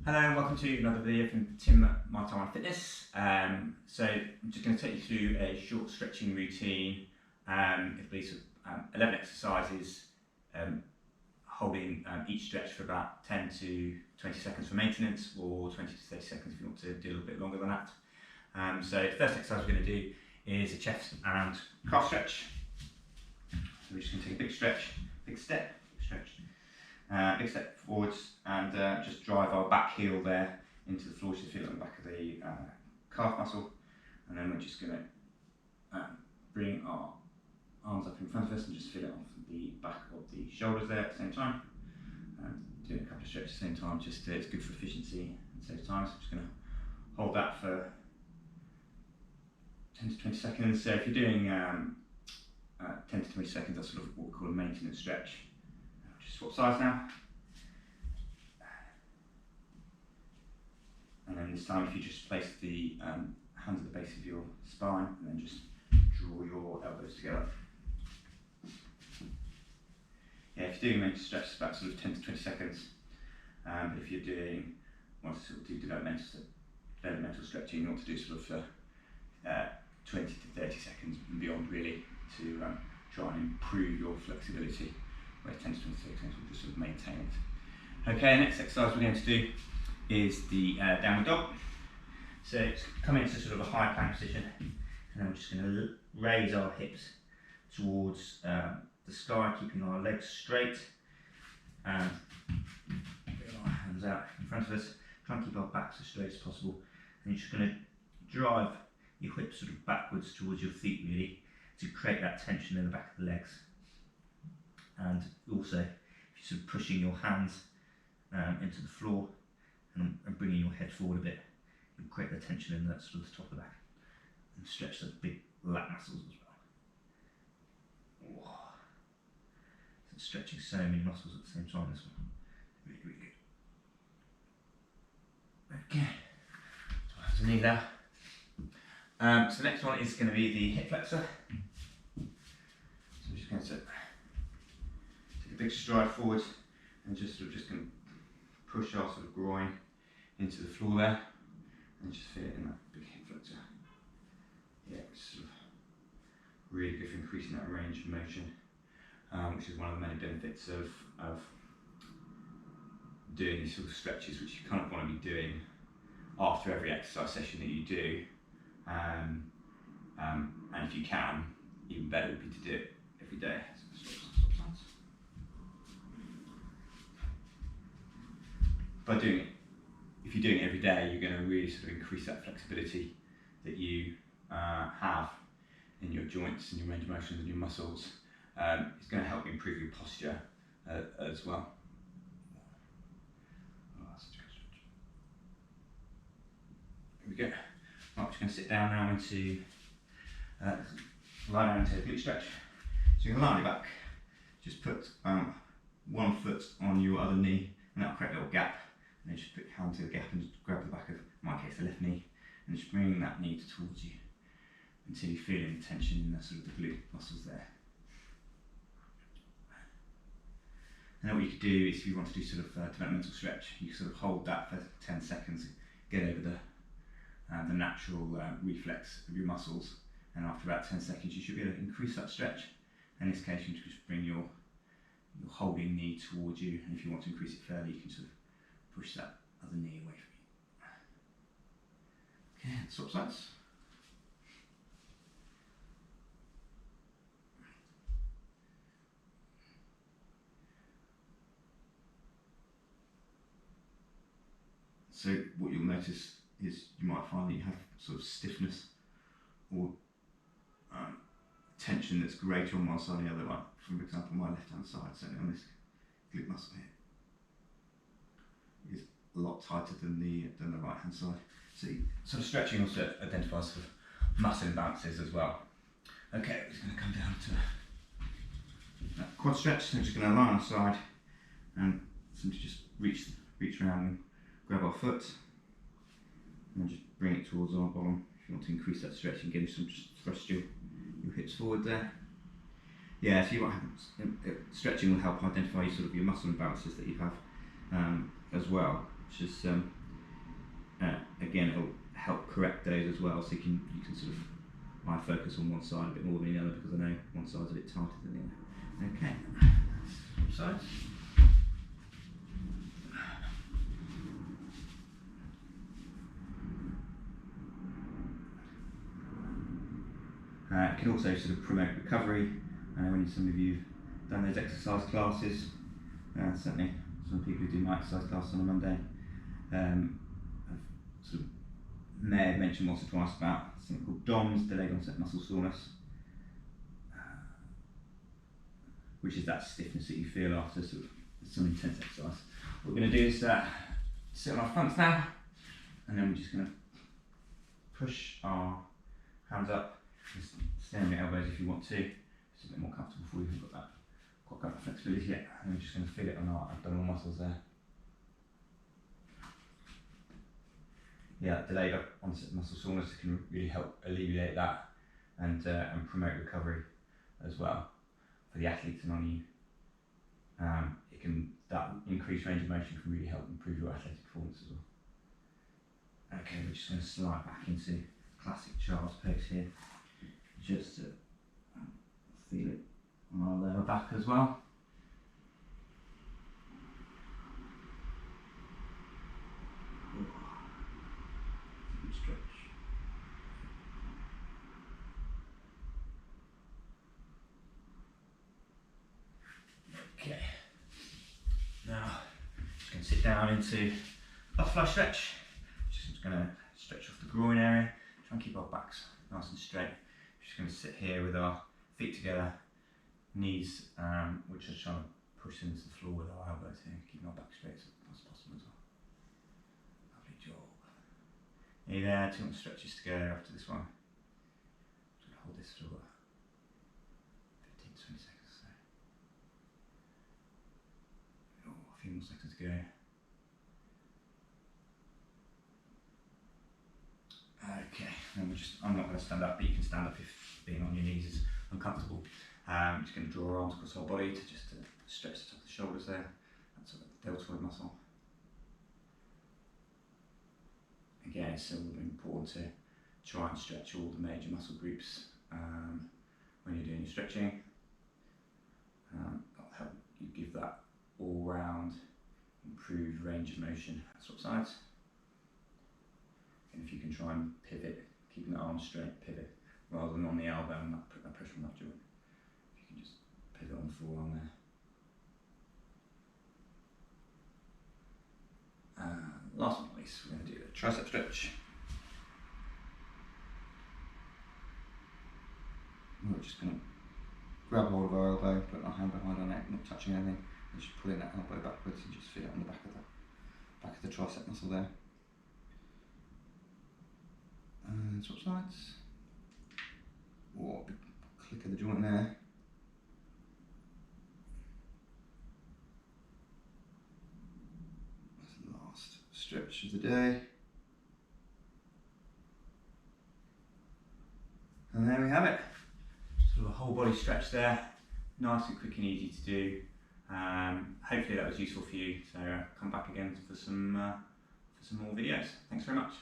Hello and welcome to another video from Tim at My Time on Fitness. So I'm just going to take you through a short stretching routine. It'll be 11 exercises, holding each stretch for about 10 to 20 seconds for maintenance, or 20 to 30 seconds if you want to do a little bit longer than that. So the first exercise we're going to do is a chest and calf stretch. So we're just going to take a big stretch, big step, big step forwards, and just drive our back heel there into the floor, so you feel it on the back of the calf muscle. And then we're just going to bring our arms up in front of us and just feel it off the back of the shoulders there at the same time. Doing a couple of stretches at the same time, just it's good for efficiency and saves time. So I'm just going to hold that for 10 to 20 seconds. So if you're doing 10 to 20 seconds, that's sort of what we call a maintenance stretch. I'll just swap sides now. And then this time, if you just place the hands at the base of your spine and then just draw your elbows together. Yeah, if you're doing a maintenance stretch, it's about sort of 10 to 20 seconds. But if you're doing, want to sort of do developmental stretching, you want to do sort of 20 to 30 seconds and beyond, really, to try and improve your flexibility. Where 10 to 20 seconds will just sort of maintain it. Okay, next exercise we're going to do is the downward dog. So it's come into sort of a high plank position, and then we're just going to raise our hips towards the sky, keeping our legs straight, and bring our hands out in front of us. Try and keep our backs as straight as possible, and you're just going to drive your hips sort of backwards towards your feet, really, to create that tension in the back of the legs. And also, if you're sort of pushing your hands into the floor and bringing your head forward a bit, you'll create the tension in that sort of the top of the back and stretch those big lat muscles as well. Whoa. So it's stretching so many muscles at the same time, this one. Really, really good. Okay, so I have to knee there. So the next one is going to be the hip flexor. So we're just going to take a big stride forward and just going to push our sort of groin into the floor there, and just feel it in that big hip flexor. Yeah, it's sort of really good for increasing that range of motion, which is one of the many benefits of doing these sort of stretches, which you kind of want to be doing after every exercise session that you do. And if you can, even better would be to do it every day. By doing it, if you're doing it every day, you're going to really sort of increase that flexibility that you have in your joints and your range of motion and your muscles. It's going to help you improve your posture as well. Here we go. Right, we're just going to sit down now into lie down into a glute stretch. So you can lie on your back, just put one foot on your other knee, and that'll create a little gap. And then just put your hand to the gap and just grab the back of, in my case, the left knee, and just bring that knee towards you until you're feeling the tension in the sort of the glute muscles there. And then what you could do is, if you want to do sort of developmental stretch, you sort of hold that for 10 seconds, get over the natural reflex of your muscles, and after about 10 seconds you should be able to increase that stretch. In this case, you can just bring your holding knee towards you, and if you want to increase it further, you can sort of push that other knee away from you. Okay, swap sides. So what you'll notice is you might find that you have sort of stiffness or tension that's greater on one side or the other, like for example my left hand side, certainly on this glute muscle here, is a lot tighter than the right hand side. So sort of stretching also identifies sort of muscle imbalances as well. Okay, we're just going to come down to that quad stretch. So we're just going to lie on our side and simply just reach around and grab our foot, and just bring it towards our bottom. If you want to increase that stretch and get some, just thrust your hips forward there. Yeah, so you might have, stretching will help identify sort of your muscle imbalances that you have as well, which is again, it'll help correct those as well, so you can sort of, I focus on one side a bit more than the other because I know one side's a bit tighter than the other. Okay, sides. It can also sort of promote recovery. I know when some of you have done those exercise classes, certainly some people who do my exercise class on a Monday, I've sort of may have mentioned once or twice about something called DOMS, delayed onset muscle soreness, which is that stiffness that you feel after sort of some intense exercise. What we're going to do is sit on our fronts now, and then we're just going to push our hands up. Just stay on your elbows if you want to. It's a bit more comfortable for you. We've got that quite got that flexibility yet. And we're just going to feel it on our abdominal muscles there. Yeah, delayed onset muscle soreness can really help alleviate that and promote recovery as well for the athletes and on you. That increased range of motion can really help improve your athletic performance as well. Okay, we're just going to slide back into classic child's pose here, just to feel it on our lower back as well. Good stretch. Okay, now just going to sit down into butterfly stretch. Just going to stretch off the groin area, try and keep our backs nice and straight. Just going to sit here with our feet together, knees, we're just trying to push into the floor with our elbows here, keeping our back straight as possible as well. Lovely job. Nearly there, 2 more stretches to go after this one. Just going to hold this for 15 to 20 seconds. So. Oh, a few more seconds to go. Okay, and I'm not going to stand up, but you can stand up if being on your knees is uncomfortable. I'm just going to draw our arms across our body to just stretch the top of the shoulders there. That's sort of deltoid muscle. Again, it's so important to try and stretch all the major muscle groups when you're doing your stretching. That'll help you give that all-round improved range of motion at swap sides. And if you can try and pivot, keeping the arms straight, pivot, rather than on the elbow and put that pressure on that joint. If you can just pivot on the forearm there. Last but not least, we're going to do the tricep stretch. We're just going to grab hold of our elbow, put our hand behind our neck, not touching anything, and just pulling that elbow backwards and just feel it on the back of the tricep muscle there. And swap sides. Oh, big click of the joint there. That's the last stretch of the day. And there we have it. Sort of a whole body stretch there. Nice and quick and easy to do. Hopefully that was useful for you. So come back again for some more videos. Thanks very much.